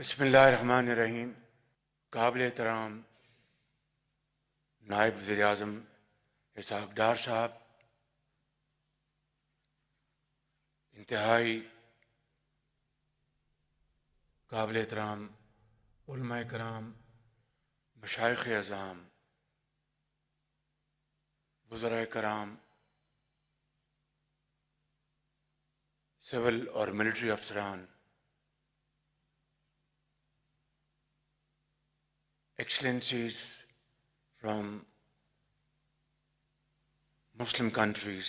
بسم اللہ الرحمن الرحیم۔ قابل احترام نائب وزیر اعظم اسحاق ڈار صاحب، انتہائی قابل احترام علماء کرام، مشائخ اعظام، وزراء کرام، سول اور ملٹری افسران، excellencies from Muslim countries،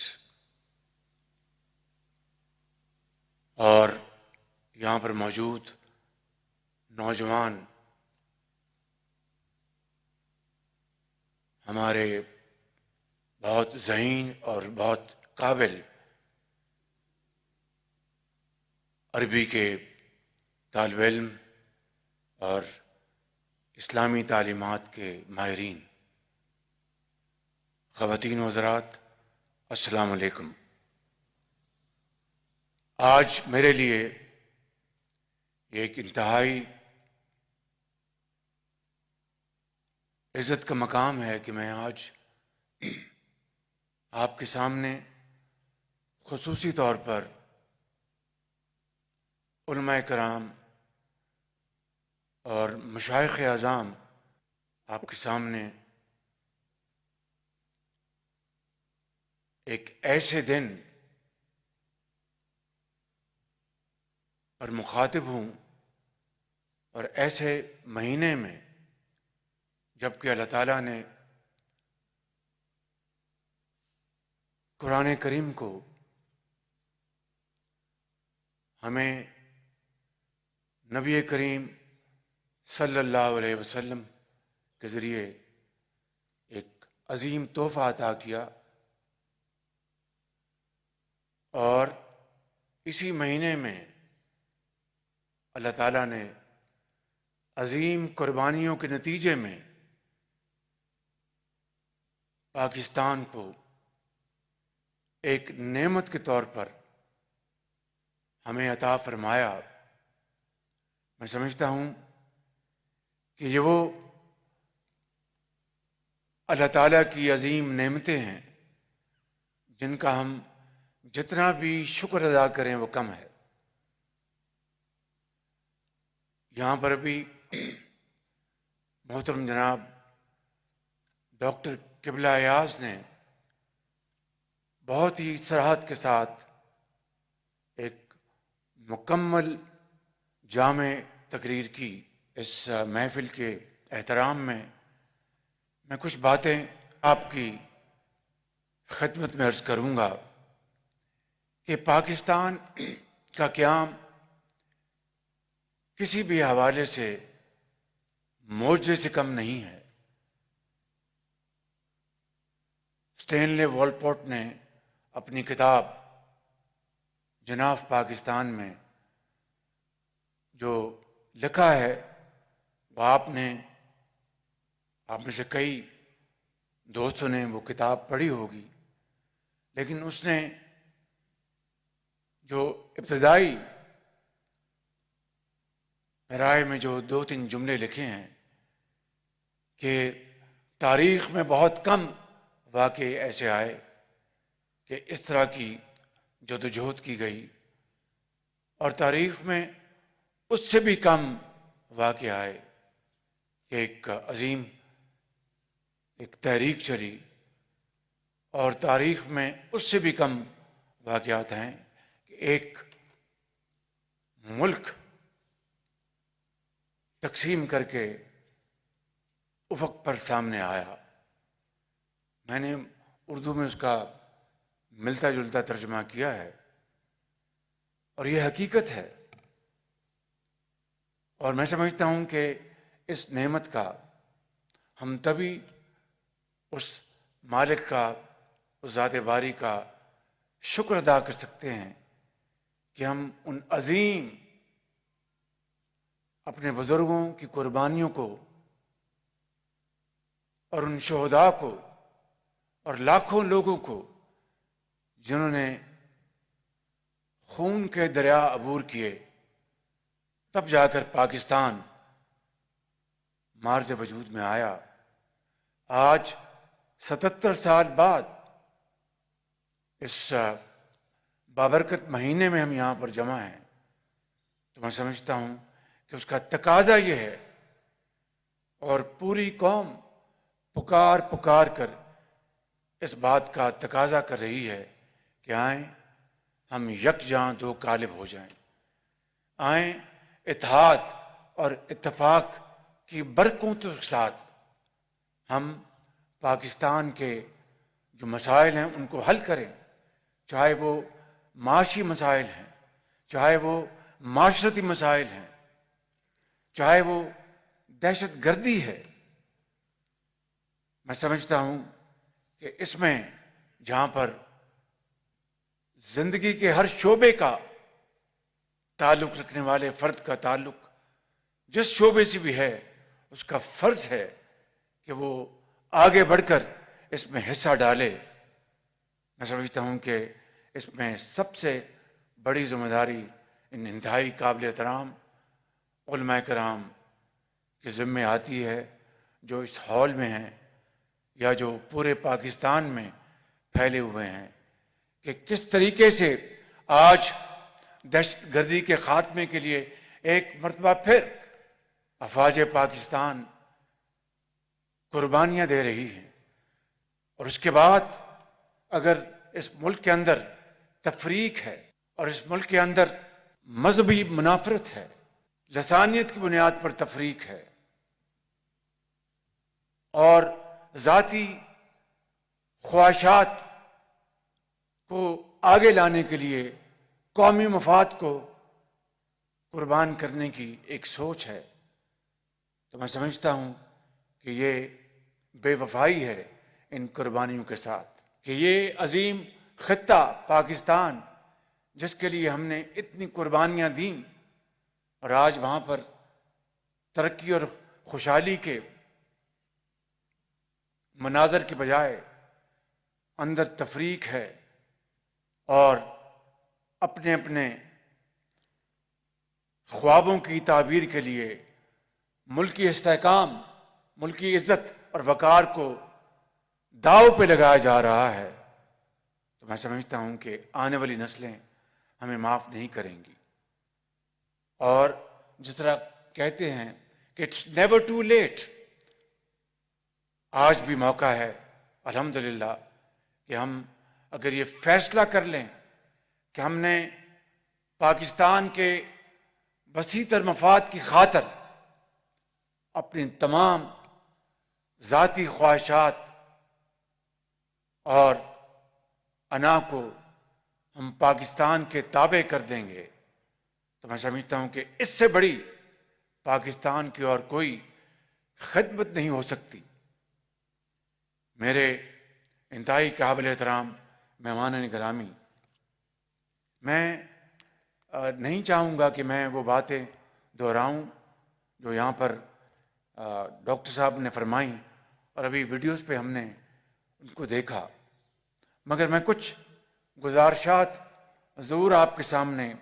اور یہاں پر موجود نوجوان ہمارے بہت ذہین اور بہت قابل عربی کے طالب علم اور اسلامی تعلیمات کے ماہرین، خواتین و حضرات، السلام علیکم۔ آج میرے لیے یہ ایک انتہائی عزت کا مقام ہے کہ میں آج آپ کے سامنے خصوصی طور پر علماء کرام اور مشائخ اعظام آپ کے سامنے ایک ایسے دن اور مخاطب ہوں اور ایسے مہینے میں جب کہ اللہ تعالیٰ نے قرآن کریم کو ہمیں نبی کریم صلی اللہ علیہ وسلم کے ذریعے ایک عظیم تحفہ عطا کیا، اور اسی مہینے میں اللہ تعالیٰ نے عظیم قربانیوں کے نتیجے میں پاکستان کو ایک نعمت کے طور پر ہمیں عطا فرمایا۔ میں سمجھتا ہوں کہ یہ وہ اللہ تعالیٰ کی عظیم نعمتیں ہیں جن کا ہم جتنا بھی شکر ادا کریں وہ کم ہے۔ یہاں پر بھی محترم جناب ڈاکٹر قبلہ ایاز نے بہت ہی صراحت کے ساتھ ایک مکمل جامع تقریر کی۔ اس محفل کے احترام میں کچھ باتیں آپ کی خدمت میں عرض کروں گا کہ پاکستان کا قیام کسی بھی حوالے سے معجزے سے کم نہیں ہے۔ اسٹینلے والپورٹ نے اپنی کتاب جناح پاکستان میں جو لکھا ہے وہ آپ میں سے کئی دوستوں نے وہ کتاب پڑھی ہوگی، لیکن اس نے جو ابتدائی رائے میں جو 2-3 جملے لکھے ہیں کہ تاریخ میں بہت کم واقعے ایسے آئے کہ اس طرح کی جدوجہد کی گئی، اور تاریخ میں اس سے بھی کم واقعے آئے کہ ایک عظیم ایک تحریک چلی، اور تاریخ میں اس سے بھی کم واقعات ہیں کہ ایک ملک تقسیم کر کے افق پر سامنے آیا۔ میں نے اردو میں اس کا ملتا جلتا ترجمہ کیا ہے، اور یہ حقیقت ہے، اور میں سمجھتا ہوں کہ اس نعمت کا ہم تبھی اس مالک کا، اس ذات باری کا شکر ادا کر سکتے ہیں کہ ہم ان عظیم اپنے بزرگوں کی قربانیوں کو اور ان شہداء کو اور لاکھوں لوگوں کو جنہوں نے خون کے دریا عبور کیے، تب جا کر پاکستان مارز وجود میں آیا۔ آج 77 سال بعد اس بابرکت مہینے میں ہم یہاں پر جمع ہیں، تو میں سمجھتا ہوں کہ اس کا تقاضا یہ ہے، اور پوری قوم پکار پکار کر اس بات کا تقاضا کر رہی ہے کہ آئیں ہم یکجاں دو قالب ہو جائیں، آئیں اتحاد اور اتفاق کی برکتوں کے ساتھ ہم پاکستان کے جو مسائل ہیں ان کو حل کریں، چاہے وہ معاشی مسائل ہیں، چاہے وہ معاشرتی مسائل ہیں، چاہے وہ دہشت گردی ہے۔ میں سمجھتا ہوں کہ اس میں جہاں پر زندگی کے ہر شعبے کا تعلق رکھنے والے فرد کا تعلق جس شعبے سے بھی ہے، اس کا فرض ہے کہ وہ آگے بڑھ کر اس میں حصہ ڈالے۔ میں سمجھتا ہوں کہ اس میں سب سے بڑی ذمہ داری ان انتہائی قابل احترام علماء کرام کے ذمے آتی ہے، جو اس ہال میں ہیں یا جو پورے پاکستان میں پھیلے ہوئے ہیں، کہ کس طریقے سے آج دہشت گردی کے خاتمے کے لیے ایک مرتبہ پھر افواج پاکستان قربانیاں دے رہی ہیں، اور اس کے بعد اگر اس ملک کے اندر تفریق ہے اور اس ملک کے اندر مذہبی منافرت ہے، لسانیت کی بنیاد پر تفریق ہے، اور ذاتی خواہشات کو آگے لانے کے لیے قومی مفاد کو قربان کرنے کی ایک سوچ ہے، تو میں سمجھتا ہوں کہ یہ بے وفائی ہے ان قربانیوں کے ساتھ، کہ یہ عظیم خطہ پاکستان جس کے لیے ہم نے اتنی قربانیاں دیں، اور آج وہاں پر ترقی اور خوشحالی کے مناظر کے بجائے اندر تفریق ہے، اور اپنے اپنے خوابوں کی تعبیر کے لیے ملکی استحکام، ملکی عزت اور وقار کو داؤ پہ لگایا جا رہا ہے، تو میں سمجھتا ہوں کہ آنے والی نسلیں ہمیں معاف نہیں کریں گی۔ اور جس طرح کہتے ہیں کہ اٹس نیور ٹو لیٹ، آج بھی موقع ہے الحمدللہ کہ ہم اگر یہ فیصلہ کر لیں کہ ہم نے پاکستان کے وسیع تر مفاد کی خاطر اپنی تمام ذاتی خواہشات اور انا کو ہم پاکستان کے تابع کر دیں گے، تو میں سمجھتا ہوں کہ اس سے بڑی پاکستان کی اور کوئی خدمت نہیں ہو سکتی۔ میرے انتہائی قابل احترام مہمان گرامی، میں نہیں چاہوں گا کہ میں وہ باتیں دہراؤں جو یہاں پر ڈاکٹر صاحب نے فرمائیں، اور ابھی ویڈیوز پہ ہم نے ان کو دیکھا، مگر میں کچھ گزارشات ضرور آپ کے سامنے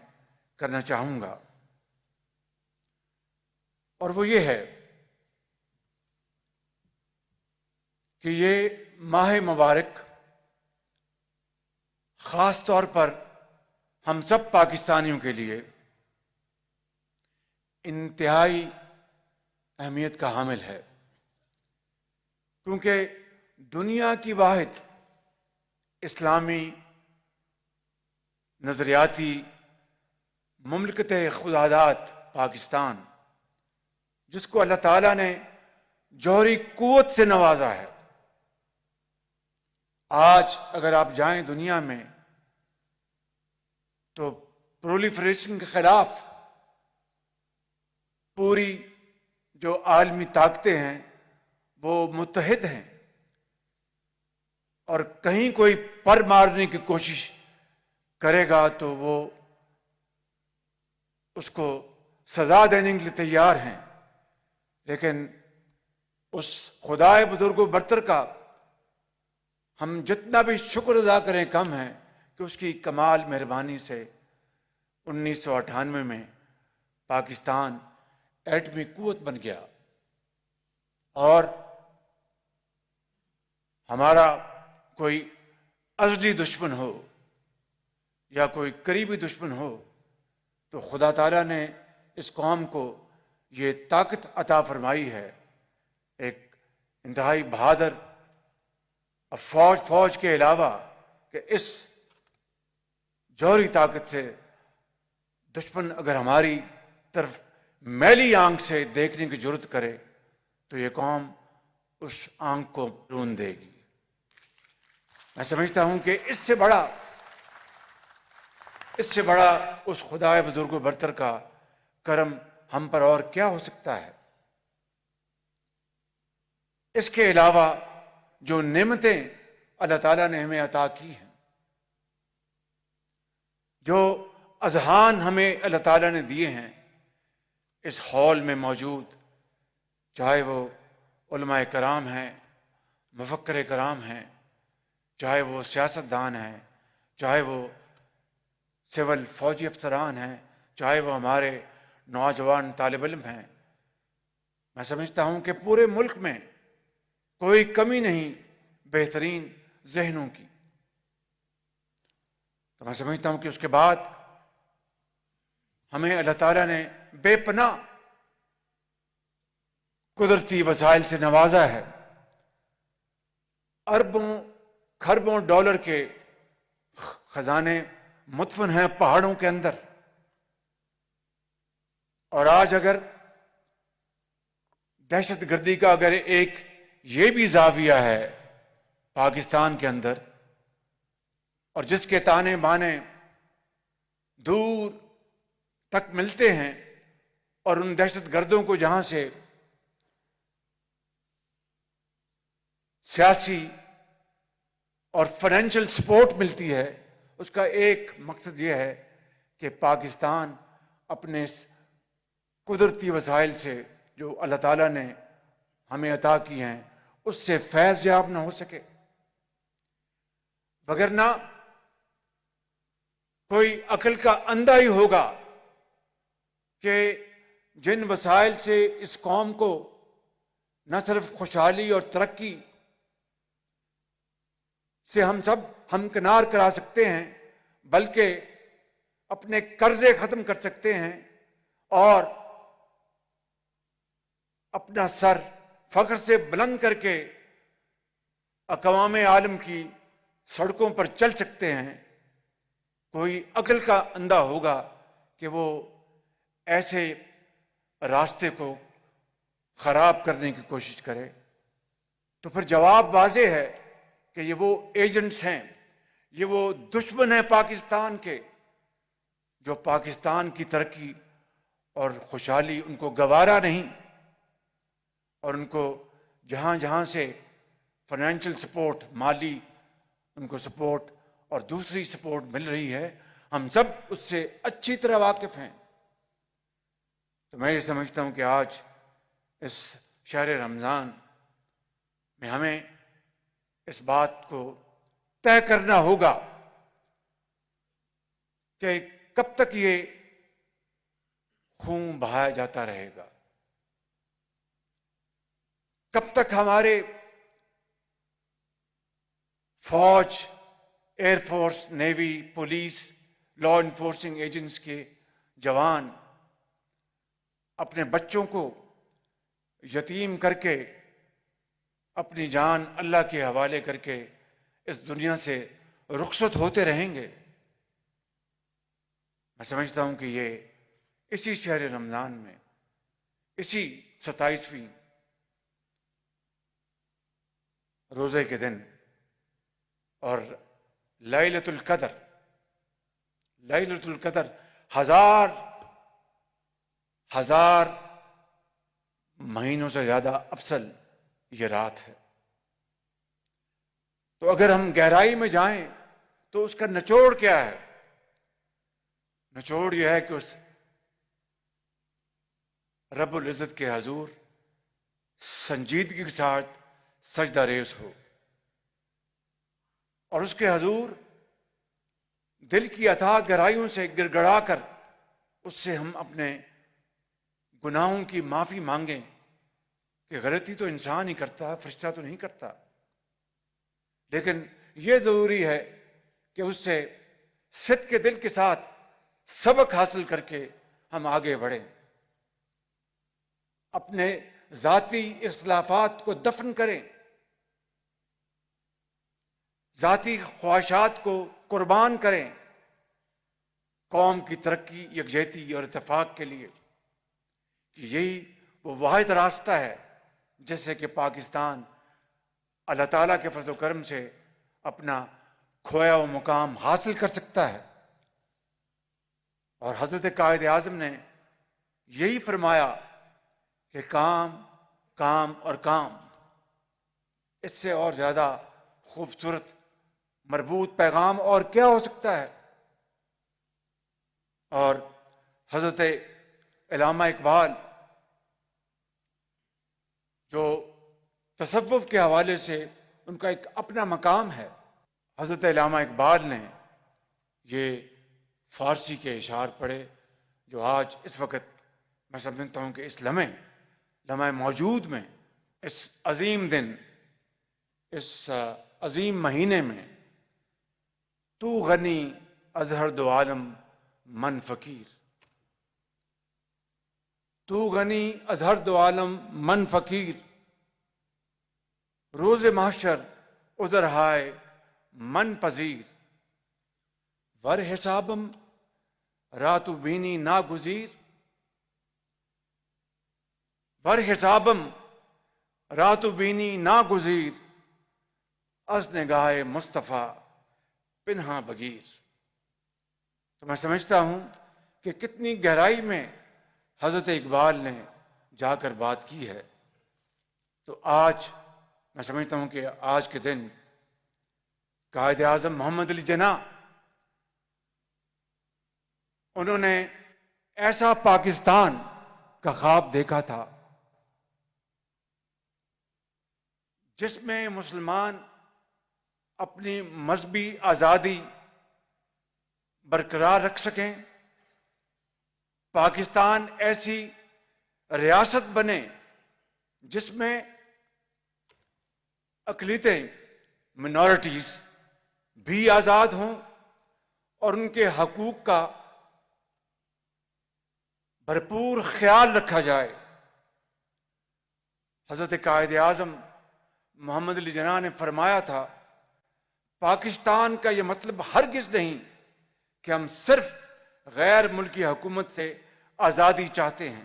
کرنا چاہوں گا، اور وہ یہ ہے کہ یہ ماہ مبارک خاص طور پر ہم سب پاکستانیوں کے لیے انتہائی اہمیت کا حامل ہے، کیونکہ دنیا کی واحد اسلامی نظریاتی مملکت خداداد پاکستان، جس کو اللہ تعالیٰ نے جوہری قوت سے نوازا ہے، آج اگر آپ جائیں دنیا میں تو پرولیفریشن کے خلاف پوری جو عالمی طاقتیں ہیں وہ متحد ہیں، اور کہیں کوئی پر مارنے کی کوشش کرے گا تو وہ اس کو سزا دینے کے لیے تیار ہیں، لیکن اس خدائے بزرگ و برتر کا ہم جتنا بھی شکر ادا کریں کم ہے کہ اس کی کمال مہربانی سے 1998 میں پاکستان ایٹمی قوت بن گیا اور ہمارا کوئی ازلی دشمن ہو یا کوئی قریبی دشمن ہو تو خدا تعالیٰ نے اس قوم کو یہ طاقت عطا فرمائی ہے، ایک انتہائی بہادر فوج کے علاوہ، کہ اس جوہری طاقت سے دشمن اگر ہماری طرف میلی آنکھ سے دیکھنے کی جرت کرے تو یہ قوم اس آنکھ کو رون دے گی۔ میں سمجھتا ہوں کہ اس سے بڑا اس خدائے بزرگ و برتر کا کرم ہم پر اور کیا ہو سکتا ہے۔ اس کے علاوہ جو نعمتیں اللہ تعالیٰ نے ہمیں عطا کی ہیں، جو اذہان ہمیں اللہ تعالیٰ نے دیے ہیں اس ہال میں موجود، چاہے وہ علماء کرام ہیں، مفکر کرام ہیں، چاہے وہ سیاستدان ہیں، چاہے وہ سول فوجی افسران ہیں، چاہے وہ ہمارے نوجوان طالب علم ہیں، میں سمجھتا ہوں کہ پورے ملک میں کوئی کمی نہیں بہترین ذہنوں کی۔ تو میں سمجھتا ہوں کہ اس کے بعد ہمیں اللہ تعالیٰ نے بے پناہ قدرتی وسائل سے نوازا ہے، اربوں کھربوں ڈالر کے خزانے مدفن ہیں پہاڑوں کے اندر، اور آج اگر دہشت گردی کا اگر ایک یہ بھی زاویہ ہے پاکستان کے اندر، اور جس کے تانے بانے دور تک ملتے ہیں، اور ان دہشت گردوں کو جہاں سے سیاسی اور فائنینشیل سپورٹ ملتی ہے، اس کا ایک مقصد یہ ہے کہ پاکستان اپنے قدرتی وسائل سے جو اللہ تعالیٰ نے ہمیں عطا کی ہیں اس سے فیض یاب نہ ہو سکے، وگرنہ کوئی عقل کا اندھا ہی ہوگا کہ جن وسائل سے اس قوم کو نہ صرف خوشحالی اور ترقی سے ہم سب ہمکنار کرا سکتے ہیں، بلکہ اپنے قرضے ختم کر سکتے ہیں اور اپنا سر فخر سے بلند کر کے اقوام عالم کی سڑکوں پر چل سکتے ہیں، کوئی عقل کا اندھا ہوگا کہ وہ ایسے راستے کو خراب کرنے کی کوشش کرے۔ تو پھر جواب واضح ہے کہ یہ وہ ایجنٹس ہیں، یہ وہ دشمن ہیں پاکستان کے، جو پاکستان کی ترقی اور خوشحالی ان کو گوارا نہیں، اور ان کو جہاں جہاں سے فائنینشیل سپورٹ، مالی ان کو سپورٹ اور دوسری سپورٹ مل رہی ہے، ہم سب اس سے اچھی طرح واقف ہیں۔ تو میں یہ سمجھتا ہوں کہ آج اس شہر رمضان میں ہمیں اس بات کو طے کرنا ہوگا کہ کب تک یہ خون بہایا جاتا رہے گا، کب تک ہمارے فوج، air force, navy, police, law enforcing agents کے جوان اپنے بچوں کو یتیم کر کے، اپنی جان اللہ کے حوالے کر کے اس دنیا سے رخصت ہوتے رہیں گے۔ میں سمجھتا ہوں کہ یہ اسی شہر رمضان میں، اسی 27ویں روزے کے دن اور لیلۃ القدر، لیلۃ القدر ہزار مہینوں سے زیادہ افضل یہ رات ہے۔ تو اگر ہم گہرائی میں جائیں تو اس کا نچوڑ کیا ہے؟ نچوڑ یہ ہے کہ اس رب العزت کے حضور سنجیدگی کے ساتھ سجدہ ریز ہو، اور اس کے حضور دل کی اتھاہ گہرائیوں سے گڑ گڑا کر اس سے ہم اپنے گناہوں کی معافی مانگیں کہ غلطی تو انسان ہی کرتا، فرشتہ تو نہیں کرتا، لیکن یہ ضروری ہے کہ اس سے صدق کے دل کے ساتھ سبق حاصل کر کے ہم آگے بڑھیں، اپنے ذاتی اختلافات کو دفن کریں، ذاتی خواہشات کو قربان کریں قوم کی ترقی، یکجہتی اور اتفاق کے لیے، کہ یہی وہ واحد راستہ ہے جس سے کہ پاکستان اللہ تعالیٰ کے فضل و کرم سے اپنا کھویا ہوا مقام حاصل کر سکتا ہے۔ اور حضرت قائد اعظم نے یہی فرمایا کہ کام کام اور کام، اس سے اور زیادہ خوبصورت مربوط پیغام اور کیا ہو سکتا ہے۔ اور حضرت علامہ اقبال جو تصوف کے حوالے سے ان کا ایک اپنا مقام ہے، حضرت علامہ اقبال نے یہ فارسی کے اشعار پڑھے جو آج اس وقت میں سمجھتا ہوں کہ اس لمحے موجود میں، اس عظیم دن، اس عظیم مہینے میں، تو غنی از ہر دو عالم من فقیر، تو غنی از ہر دو عالم من فقیر، روز محشر ادھر ہائے من پذیر، ور حسابم راتو بینی ناگزیر، ور حسابم راتو بینی ناگزیر، از نگاہ مصطفیٰ پنہا بگیر۔ تو میں سمجھتا ہوں کہ کتنی گہرائی میں حضرت اقبال نے جا کر بات کی ہے۔ تو آج میں سمجھتا ہوں کہ آج کے دن قائد اعظم محمد علی جناح، انہوں نے ایسا پاکستان کا خواب دیکھا تھا جس میں مسلمان اپنی مذہبی آزادی برقرار رکھ سکیں، پاکستان ایسی ریاست بنے جس میں اقلیتیں، منورٹیز بھی آزاد ہوں اور ان کے حقوق کا بھرپور خیال رکھا جائے۔ حضرت قائد اعظم محمد علی جناح نے فرمایا تھا، پاکستان کا یہ مطلب ہرگز نہیں کہ ہم صرف غیر ملکی حکومت سے آزادی چاہتے ہیں،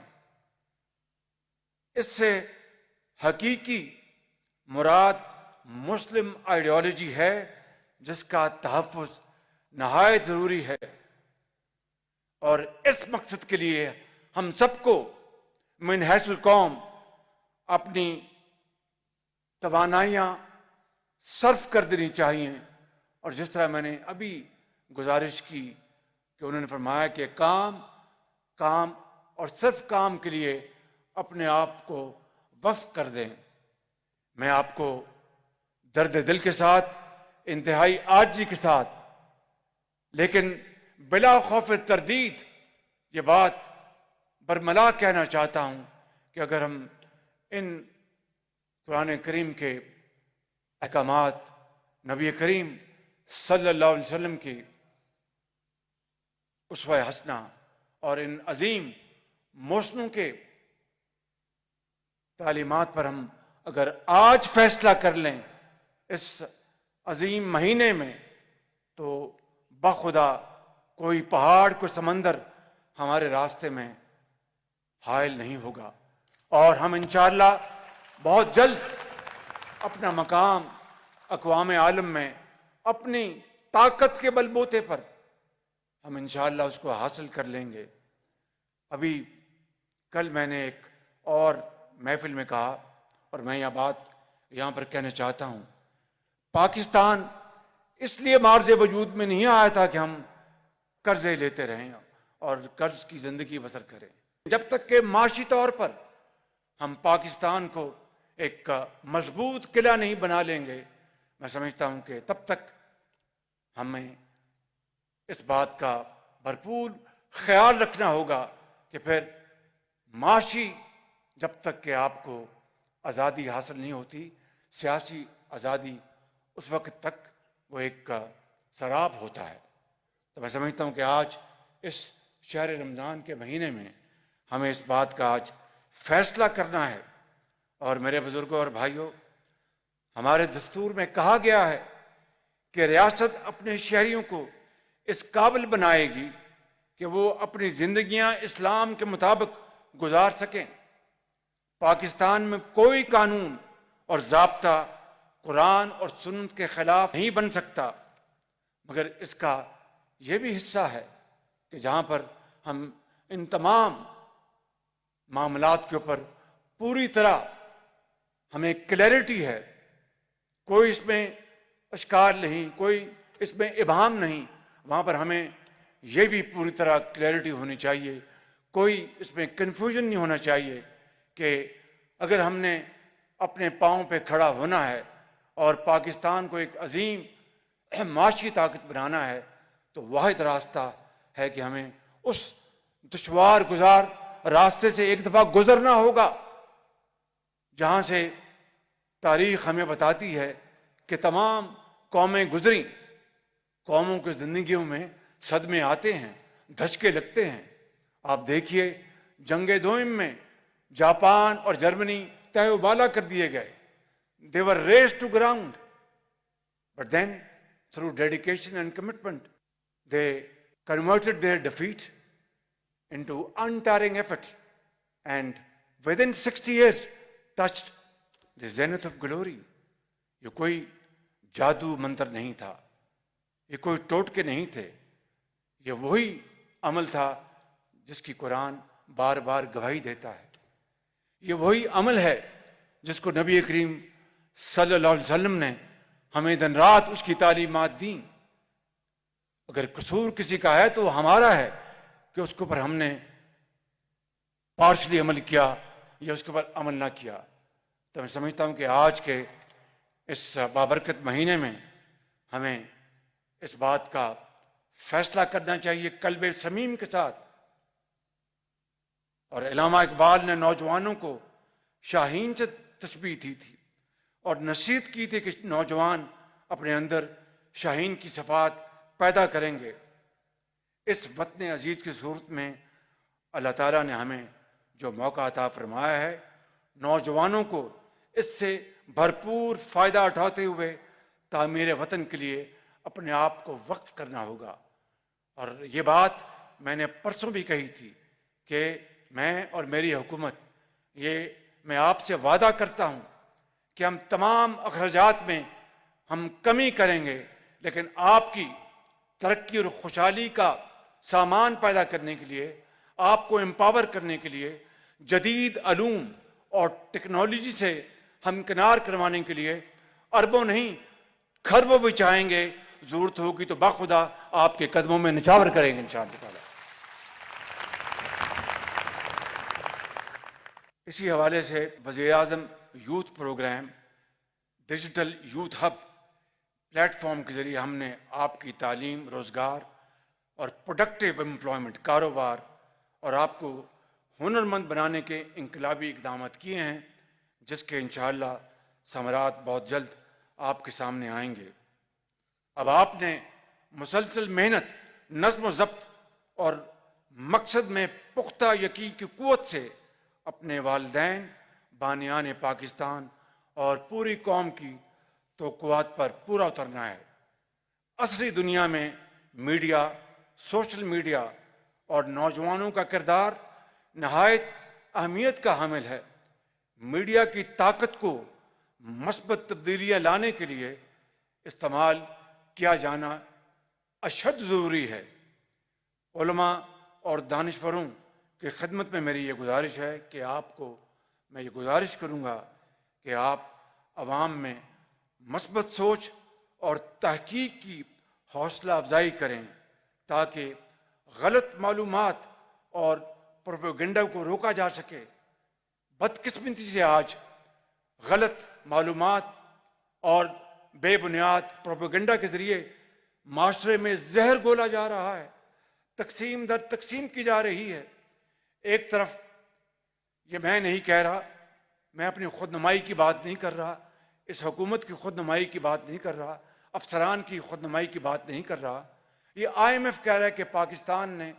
اس سے حقیقی مراد مسلم آئیڈیالوجی ہے جس کا تحفظ نہایت ضروری ہے، اور اس مقصد کے لیے ہم سب کو من حیث القوم اپنی توانائیاں صرف کر دینی چاہیے۔ اور جس طرح میں نے ابھی گزارش کی کہ انہوں نے فرمایا کہ کام کام اور صرف کام کے لیے اپنے آپ کو وقف کر دیں، میں آپ کو درد دل کے ساتھ، انتہائی عاجزی کے ساتھ، لیکن بلا خوف تردید یہ بات برملا کہنا چاہتا ہوں کہ اگر ہم ان قرآن کریم کے احکامات، نبی کریم صلی اللہ علیہ وسلم کی اسوہ حسنہ اور ان عظیم محسنوں کے تعلیمات پر ہم اگر آج فیصلہ کر لیں اس عظیم مہینے میں، تو بخدا کوئی پہاڑ، کوئی سمندر ہمارے راستے میں حائل نہیں ہوگا، اور ہم انشاءاللہ بہت جلد اپنا مقام اقوام عالم میں اپنی طاقت کے بل بوتے پر ہم انشاءاللہ اس کو حاصل کر لیں گے۔ ابھی کل میں نے ایک اور محفل میں کہا، اور میں یہ بات یہاں پر کہنا چاہتا ہوں، پاکستان اس لیے معرض وجود میں نہیں آیا تھا کہ ہم قرضے لیتے رہیں اور قرض کی زندگی بسر کریں۔ جب تک کہ معاشی طور پر ہم پاکستان کو ایک مضبوط قلعہ نہیں بنا لیں گے، میں سمجھتا ہوں کہ تب تک ہمیں اس بات کا بھرپور خیال رکھنا ہوگا کہ پھر معاشی جب تک کہ آپ کو آزادی حاصل نہیں ہوتی، سیاسی آزادی اس وقت تک وہ ایک سراب ہوتا ہے۔ تو میں سمجھتا ہوں کہ آج اس شہر رمضان کے مہینے میں ہمیں اس بات کا آج فیصلہ کرنا ہے۔ اور میرے بزرگوں اور بھائیوں، ہمارے دستور میں کہا گیا ہے کہ ریاست اپنے شہریوں کو اس قابل بنائے گی کہ وہ اپنی زندگیاں اسلام کے مطابق گزار سکیں۔ پاکستان میں کوئی قانون اور ضابطہ قرآن اور سنت کے خلاف نہیں بن سکتا، مگر اس کا یہ بھی حصہ ہے کہ جہاں پر ہم ان تمام معاملات کے اوپر پوری طرح ہمیں کلیئرٹی ہے، کوئی اس میں اشکال نہیں، کوئی اس میں ابہام نہیں، وہاں پر ہمیں یہ بھی پوری طرح کلیئرٹی ہونی چاہیے، کوئی اس میں کنفیوژن نہیں ہونا چاہیے کہ اگر ہم نے اپنے پاؤں پہ کھڑا ہونا ہے اور پاکستان کو ایک عظیم معاشی طاقت بنانا ہے تو واحد راستہ ہے کہ ہمیں اس دشوار گزار راستے سے ایک دفعہ گزرنا ہوگا جہاں سے تاریخ ہمیں بتاتی ہے کہ تمام قومیں گزریں، قوموں کی زندگیوں میں صدمے آتے ہیں، دھچکے لگتے ہیں۔ آپ دیکھیے جنگ دوئم میں جاپان اور جرمنی تہہ و بالا کر دیے گئے، they were razed to ground, but then through dedication and commitment they converted their defeat into untiring effort and within 60 years touched the zenith of glory۔ یہ کوئی جادو منتر نہیں تھا، یہ کوئی ٹوٹکے نہیں تھے، یہ وہی عمل تھا جس کی قرآن بار بار گواہی دیتا ہے، یہ وہی عمل ہے جس کو نبی کریم صلی اللہ علیہ وسلم نے ہمیں دن رات اس کی تعلیمات دیں۔ اگر قصور کسی کا ہے تو ہمارا ہے کہ اس کے اوپر ہم نے پارشلی عمل کیا یا اس کے اوپر عمل نہ کیا۔ تو میں سمجھتا ہوں کہ آج کے اس بابرکت مہینے میں ہمیں اس بات کا فیصلہ کرنا چاہیے قلب سمیم کے ساتھ۔ اور علامہ اقبال نے نوجوانوں کو شاہین سے تشبیہ دی تھی اور نصیحت کی تھی کہ نوجوان اپنے اندر شاہین کی صفات پیدا کریں گے۔ اس وطن عزیز کی صورت میں اللہ تعالیٰ نے ہمیں جو موقع عطا فرمایا ہے، نوجوانوں کو اس سے بھرپور فائدہ اٹھاتے ہوئے تعمیر وطن کے لیے اپنے آپ کو وقف کرنا ہوگا۔ اور یہ بات میں نے پرسوں بھی کہی تھی کہ میں اور میری حکومت، یہ میں آپ سے وعدہ کرتا ہوں کہ ہم تمام اخراجات میں ہم کمی کریں گے، لیکن آپ کی ترقی اور خوشحالی کا سامان پیدا کرنے کے لیے، آپ کو امپاور کرنے کے لیے، جدید علوم اور ٹیکنالوجی سے ہمکنار کروانے کے لیے اربوں نہیں کھربوں بھی چاہیں گے، ضرورت ہوگی تو باخدا آپ کے قدموں میں نچھاور کریں گے انشاءاللہ تعالی۔ اسی حوالے سے وزیر اعظم youth programme, digital youth hub platform کے ذریعے ہم نے آپ کی تعلیم، روزگار اور پروڈکٹیو امپلائمنٹ، کاروبار اور آپ کو ہنرمند بنانے کے انقلابی اقدامات کیے ہیں، جس کے انشاءاللہ ثمرات بہت جلد آپ کے سامنے آئیں گے۔ اب آپ نے مسلسل محنت، نظم و ضبط اور مقصد میں پختہ یقین کی قوت سے اپنے والدین، بانیان پاکستان اور پوری قوم کی توقعات پر پورا اترنا ہے۔ عصری دنیا میں میڈیا، سوشل میڈیا اور نوجوانوں کا کردار نہایت اہمیت کا حامل ہے۔ میڈیا کی طاقت کو مثبت تبدیلیاں لانے کے لیے استعمال کیا جانا اشد ضروری ہے۔ علماء اور دانشوروں کی خدمت میں میری یہ گزارش ہے کہ آپ کو میں یہ گزارش کروں گا کہ آپ عوام میں مثبت سوچ اور تحقیق کی حوصلہ افزائی کریں تاکہ غلط معلومات اور پروپیگنڈا کو روکا جا سکے۔ بدقسمتی سے آج غلط معلومات اور بے بنیاد پروپیگنڈا کے ذریعے معاشرے میں زہر گھولا جا رہا ہے، تقسیم در تقسیم کی جا رہی ہے۔ ایک طرف یہ میں نہیں کہہ رہا، میں اپنی خود نمائی کی بات نہیں کر رہا، اس حکومت کی خود نمائی کی بات نہیں کر رہا، افسران کی خود نمائی کی بات نہیں کر رہا. یہ IMF کہہ رہا ہے کہ پاکستان نے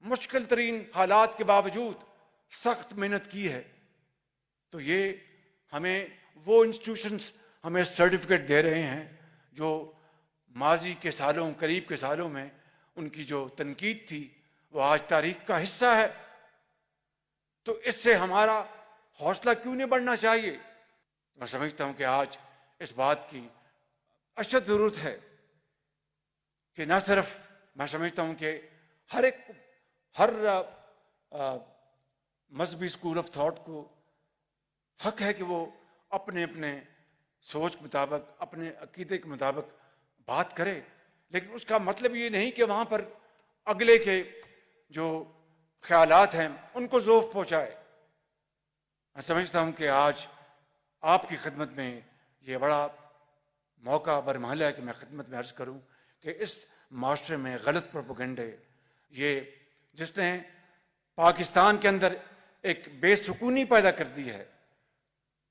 مشکل ترین حالات کے باوجود سخت محنت کی ہے. تو یہ ہمیں وہ انسٹیٹیوشنز ہمیں سرٹیفکیٹ دے رہے ہیں جو ماضی کے سالوں، قریب کے سالوں میں ان کی جو تنقید تھی وہ آج تاریخ کا حصہ ہے. تو اس سے ہمارا حوصلہ کیوں نہیں بڑھنا چاہیے؟ میں سمجھتا ہوں کہ آج اس بات کی اشد ضرورت ہے کہ نہ صرف میں سمجھتا ہوں کہ ہر مذہبی اسکول آف تھاٹ کو حق ہے کہ وہ اپنے اپنے سوچ کے مطابق، اپنے عقیدے کے مطابق بات کرے، لیکن اس کا مطلب یہ نہیں کہ وہاں پر اگلے کے جو خیالات ہیں ان کو ذوق پہنچائے. میں سمجھتا ہوں کہ آج آپ کی خدمت میں یہ بڑا موقع برمحل ہے کہ میں خدمت میں عرض کروں کہ اس معاشرے میں غلط پروپیگنڈے، یہ جس نے پاکستان کے اندر ایک بے سکونی پیدا کر دی ہے.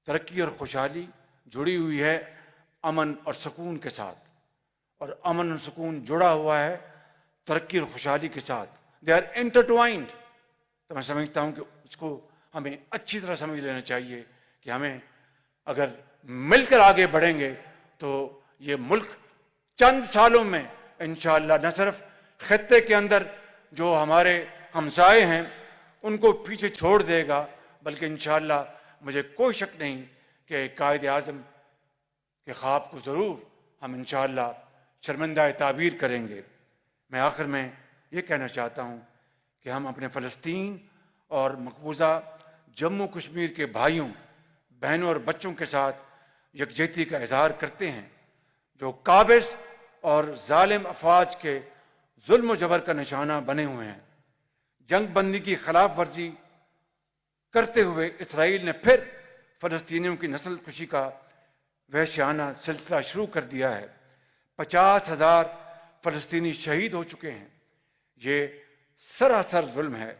ترقی اور خوشحالی جڑی ہوئی ہے امن اور سکون کے ساتھ، اور امن اور سکون جڑا ہوا ہے ترقی اور خوشحالی کے ساتھ. They are intertwined. تو میں سمجھتا ہوں کہ اس کو ہمیں اچھی طرح سمجھ لینا چاہیے کہ ہمیں اگر مل کر آگے بڑھیں گے تو یہ ملک چند سالوں میں انشاءاللہ نہ صرف خطے کے اندر جو ہمارے ہمسائے ہیں ان کو پیچھے چھوڑ دے گا، بلکہ انشاءاللہ مجھے کوئی شک نہیں کہ قائد اعظم کے خواب کو ضرور ہم انشاءاللہ شرمندہ تعبیر کریں گے. میں آخر میں یہ کہنا چاہتا ہوں کہ ہم اپنے فلسطین اور مقبوضہ جموں کشمیر کے بھائیوں، بہنوں اور بچوں کے ساتھ یکجہتی کا اظہار کرتے ہیں جو قابض اور ظالم افواج کے ظلم و جبر کا نشانہ بنے ہوئے ہیں. جنگ بندی کی خلاف ورزی کرتے ہوئے اسرائیل نے پھر فلسطینیوں کی نسل کشی کا وحشیانہ سلسلہ شروع کر دیا ہے. 50,000 فلسطینی شہید ہو چکے ہیں. یہ سراسر ظلم ہے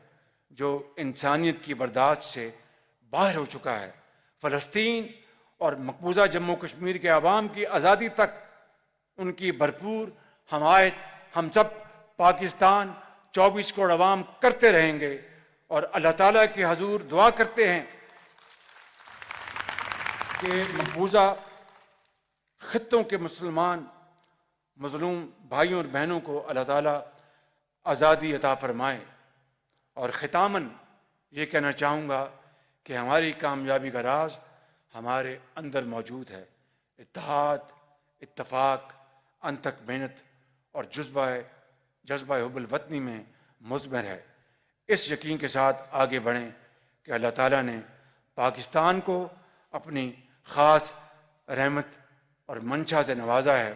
جو انسانیت کی برداشت سے باہر ہو چکا ہے. فلسطین اور مقبوضہ جموں کشمیر کے عوام کی آزادی تک ان کی بھرپور حمایت ہم سب پاکستان 24 کروڑ عوام کرتے رہیں گے، اور اللہ تعالیٰ کے حضور دعا کرتے ہیں کہ مقبوضہ خطوں کے مسلمان مظلوم بھائیوں اور بہنوں کو اللہ تعالیٰ آزادی عطا فرمائے. اور ختاماً یہ کہنا چاہوں گا کہ ہماری کامیابی کا راز ہمارے اندر موجود ہے. اتحاد، اتفاق، انتھک محنت اور جذبہ حب الوطنی میں مضمر ہے. اس یقین کے ساتھ آگے بڑھیں کہ اللہ تعالیٰ نے پاکستان کو اپنی خاص رحمت اور منشا سے نوازا ہے.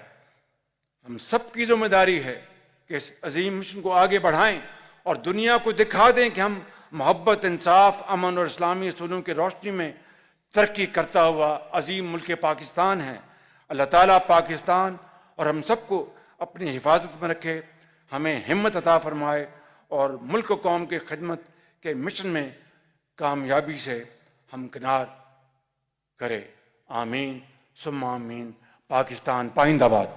ہم سب کی ذمہ داری ہے کہ اس عظیم مشن کو آگے بڑھائیں اور دنیا کو دکھا دیں کہ ہم محبت، انصاف، امن اور اسلامی اصولوں کی روشنی میں ترقی کرتا ہوا عظیم ملک پاکستان ہے. اللہ تعالیٰ پاکستان اور ہم سب کو اپنی حفاظت میں رکھے، ہمیں ہمت عطا فرمائے اور ملک و قوم کی خدمت کے مشن میں کامیابی سے ہمکنار کرے. آمین ثم آمین. پاکستان پائندہ باد.